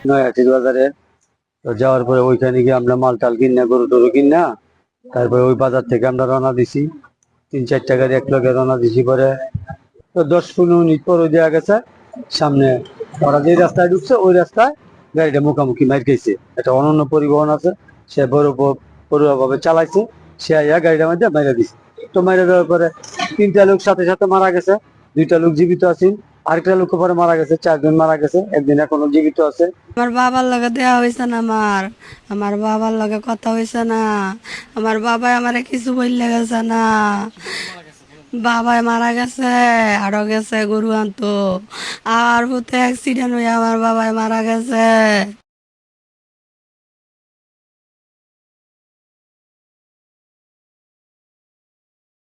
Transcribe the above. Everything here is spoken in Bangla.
নয়াটির বাজারে তো যাওয়ার পরে ওইখানে গিয়ে আমরা মাল টাল কিনা গরু টরু কিনা তারপরে ওই বাজার থেকে আমরা রওনা দিছি 3-4টা গাড়ি এক লগে রওনা দিছি পরে তো 10-15 মিনিট পর ওই দেখা গেছে সামনে ওরা যে রাস্তায় ঢুকছে ওই রাস্তায় গাড়িটা মুখামুখি মার খেয়েছে। একটা অনন্য পরিবহন আছে, সে পড়ুয়া ভাবে চালাইছে, সে আইয়া গাড়িটার মধ্যে মাইরা দিছে। তো মাইরা দেওয়ার পরে 3টা লোক সাথে সাথে মারা গেছে, 2টা লোক জীবিত আছে, আরেকটা লোক পরে মারা গেছে, 4জন মারা গেছে, একদিন এখনো জীবিত আছে। আমার বাবার লগে দেয়া হয়েছে না, আমার বাবার লগে কথা হয়েছে না, আমার বাবাই আমারে কিছু বললে গেছে না। বাবাই মারা গেছে, আরো গেছে গরু আনতো, আর হতে অ্যাক্সিডেন্ট হয়ে আমার বাবাই মারা গেছে।